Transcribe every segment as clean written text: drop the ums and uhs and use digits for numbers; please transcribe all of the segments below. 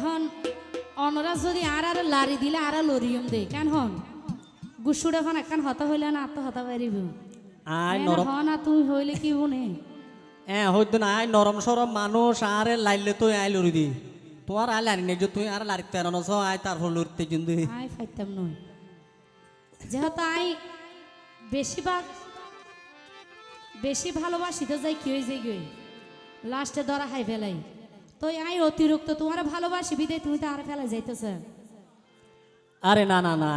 এখন অনরা যদি আর লারি দিলে আর লরিয়ম দে কেন হন গুসুড এখন একখান হতা হইলে না আত্ম হতা পারিব আই নরম হ না তুমি হইলে কি বনে হইতো না আই নরম সরম মানুষ আরে লাইলে তুই আই লরি দি তোমার আই লারি নেই তুই আর লারিতে আনছ আই তারপর লড়তে কিন্তু আই ফাইতাম নই যেহেতু আই বেশি ভালোবাসি তো যাই কি হয়ে যাই গই লাস্টে ধরা খাই ফেলাই তো আই অতিরিক্ত তোমার ভালোবাসি বিদে তুমি তো আর ফেলাই যাইতেছ আরে না না না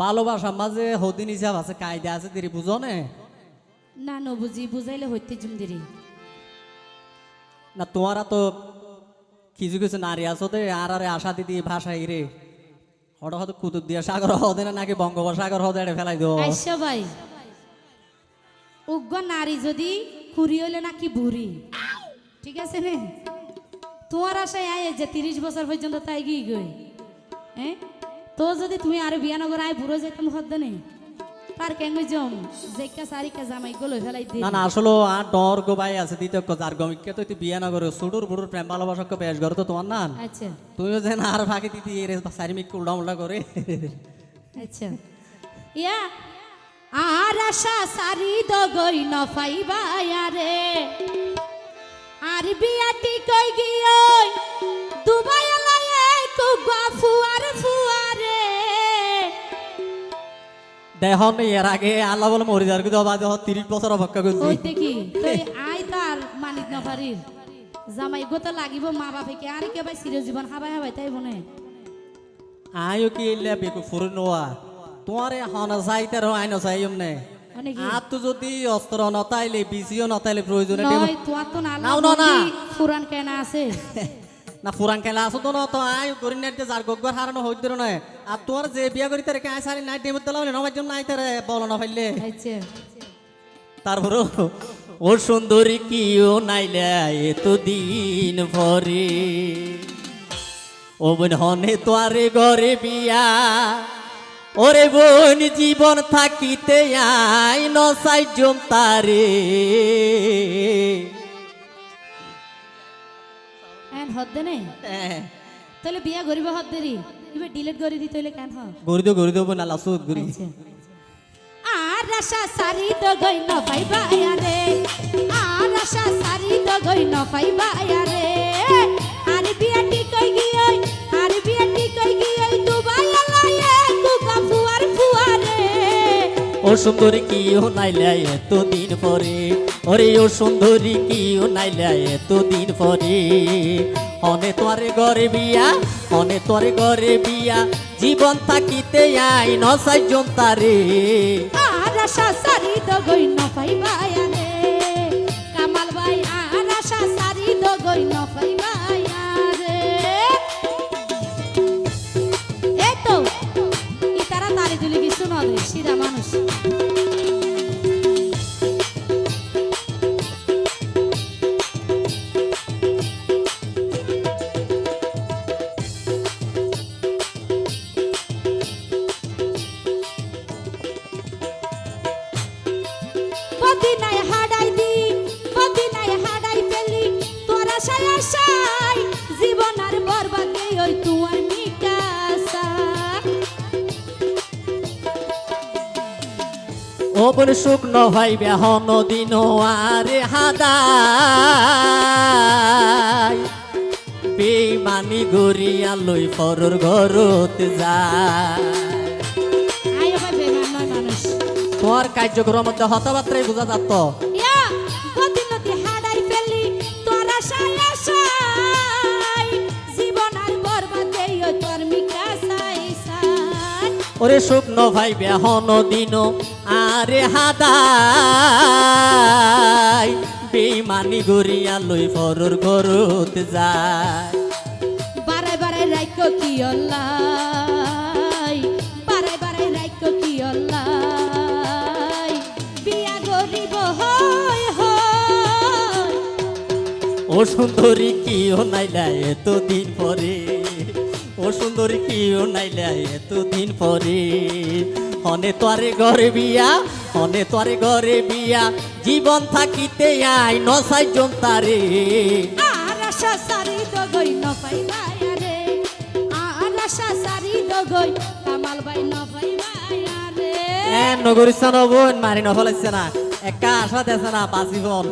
ভালোবাসা মাঝে হদিন হিসাব আছে কায়দা আছে দেরি বুঝো নে না বুঝি বুঝাইলে হইতে জুমদিরি না তোমারা তো কিছু কিছু নারী আছো তো আর আরে আশা দিদি ভাষাই রে হঠাৎ হয়তো কুতুব দিয়া সাগর হদে না নাকি বঙ্গোপসাগর হদে এটা ফেলাই দেবো আইসা ভাই উগ্র নারী যদি খুরি হইলে নাকি বুড়ি ঠিক আছে নে তোমার আশায় আয় যে 30 বছর পর্যন্ত তাই গিয়ে গই হ্যাঁ তো যদি তুমি আর বিয়ানগর আয় বুড়ো যেতাম হদ্দ নেই পার কেন জম যেকা সারিকা জামাই গলো ফেলাই দি না না আসলে আর ডর গো ভাই আছে দিতে যার গমিকে তো তুই বিয়া না করে সুডুর বুড়ুর প্রেম ভালোবাসা বেশ ঘর তো তোমার না আচ্ছা তুমিও যেন আর ফাঁকি দিদি এর সারিমিক উল্টা উল্টা করে আচ্ছা ইয়া আর আশা সারি দগই ন পাইবা রে আর বিয়াটি কই গিয়ই দুবাই লায়ে কুগা ফুয়ারে দেখুন এর আগে আল্লাহ বলে মরে যার কিন্তু 30 বছর অপেক্ষা করছি হইতে কি তুই আই তার মানিক না পারির জামাই গো তো লাগিব মা বাপে কি আর কে ভাই চিরজীবন হাবাই তাই বনে আয়ো কি এলে বেকু ফুরু নোয়া তোমারে হন যাইতে রো আইন যাইম নে আর তো যদি অস্ত্র নতাইলে বিসিও নতাইলে প্রয়োজনে নয় তোয়া তো না না পুরান কেন আছে না পুরান খেলা আসো তো না তো আয় করি না যার গগর হারানো হইতে না আর তোমার যে বিয়া করি তারে কাই সারি নাই দেব তো লাউলে নবাই জন্য নাই তারে বলো না ফাইলে আচ্ছা তারপর ও সুন্দরী কিও নাইলে এত দিন ভরে ও বোন হনে তোয়ারে ঘরে বিয়া ওরে বোন জীবন থাকিতে আই নসাই জম তারে এন হদ্দে নে তাহলে বিয়া গরিব হদ্দেরি ইবে ডিলিট করে দিতে হইলে কেন হ গরি দো বোন আল্লাহ সুদ গরি আর আশা সারি দগই ন পাইবা রে আর আশা সারি দগই ন পাইবা রে আর বিয়াটি কই গিয়ই দুবাই লায়ে কুকা ফুয়ারে ও সুন্দরী কিও নাইলে এত দিন পরে ওরে ও সুন্দরী কিও নাইলে এত দিন পরে অনে তোরে ঘরে বিয়া জীবন থাকিতে আই নসাই জন্তারে আর আশা সারি দগই ন পাইবা রে কামাল ভাই আর আশা সারি দগই ন পাইবা রে এই তো ই তারা তারি দিলি কিছু নদে সিধা মানুষ বদিনায় হাডাই পেলি তোরা সাই জীবন আর বরবাদে ওই তোমার মিকাসা ও বলে শুকনো ভাই বেহন দিন আরে হাদাই বেমানি গড়িয়া লই ফরর ঘরতে যায় আয় ভাই বেমান নয় মানুষ তোর কার্যক্রম মধ্যে হতবাত্রাই বোঝা যাত ইয়া বদিনতি হাডাই পেলি তোরা সাই জীবন আর বরবাদে ওই তোর মিকাসাই সাই ওরে শুকনো ভাই বেহন দিন আরে হাদাই বেমানি গড়িয়া লই ফরর ঘরতে যায় বারে রাইকো কি অল্লাই বারে রাইকো কি অল্লাই বিয়া গরিব হয় ও সুন্দরী কিও নাইলা এত দিন পরে ও সুন্দরী কিও নাইলা এত দিন পরে হনে তোরে ঘরে বিয়া জীবন থাকিতে আই নসাই জন্তারে আর আশা সারি দগই ন পাইবা রে আশা সারি দগই কামাল ভাই নভাই ভাইয়ারে এ নগরিস না বোন মারি নফলাইছে না একা আশা দেছে না বাসিবন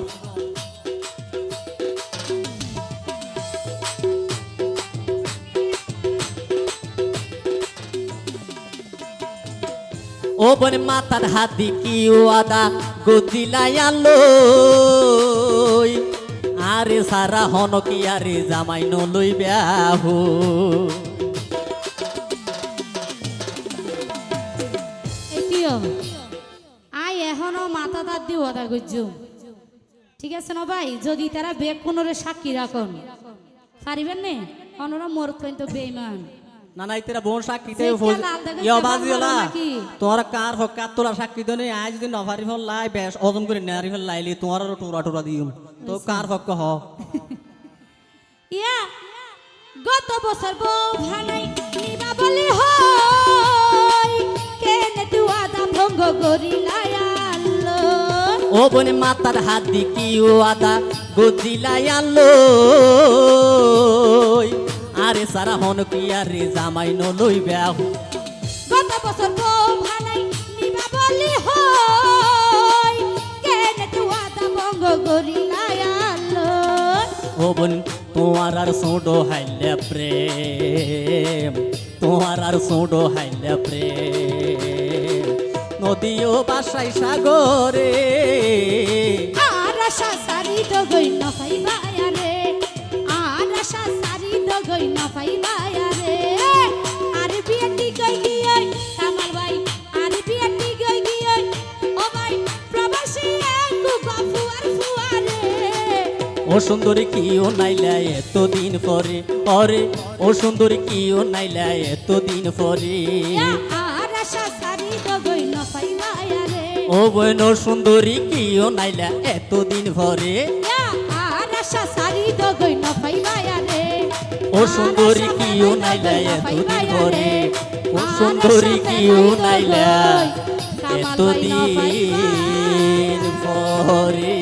ও বোন মাতার হাতি কি ওয়াদা গদিলাই আলো আরে সারা হন কি আরে জামাই নলই ব্যাহু এটিও আই এখনো মাথা তার দিয়ে ওদা গুজু ঠিক আছে না ভাই যদি তারা বেগ কোনরে সাক্ষী রাখুন পারিবেন নে অনরা মোর তো বেইমান না না ইতেরা বোন সাক্ষী দে সেইটা লাল দাগের ইয়া চাপাল বাজিওলা মারো নাকি? তোমার কার হকাত তোলা সাক্ষী দনে আজ যদি নফারি ফল লাই বেশ ওজন করে নারি ফল লাইলি তোমার টুরা টুরা দিউম তো কার হক হ ইয়া গত বছর বউ ভানাই নিবা বলি হই কেনে তুই আদা ভঙ্গ করিলাই আল্লো ও বোন মাতার হাত দি কি ওয়াদা গদিলাই আলো আরে সারা হন কি আরে জামাই নলই ব্যাহু গত বছর বউ ভানাই নিবা বলি হই কেনে তুই আদা ভঙ্গ করিলাই আল্লো ও বোন তোমার আর সোডো হাইলে প্রেম তোমার আর সোডো হাইলে প্রেম নদীও বাসাই সাগরে আর আশা সারি দগই না পাইবায়া রে আর আশা সারি দগই না পাইবায়া রে আর বিয়েটি গই গিয়ে কামাল ভাই আর বিয়েটি গই গিয়ে ও ভাই প্রবাসী এক বাপু আর ফুয়ারে ও সুন্দরী কি ও নাইলা এতদিন পরে অরে ও সুন্দরী কি ও নাইলা এতদিন পরে আর আশা সারি দগই না পাইবায়া রে ও বোন ও সুন্দরী কি ও নাইলা এতদিন পরে আর আশা সারি দগই না পাইবায়া রে ও সুন্দরী কি ও নাইলা এতদিন পরে ও সুন্দরী কি ও নাইলা এতদিন পরে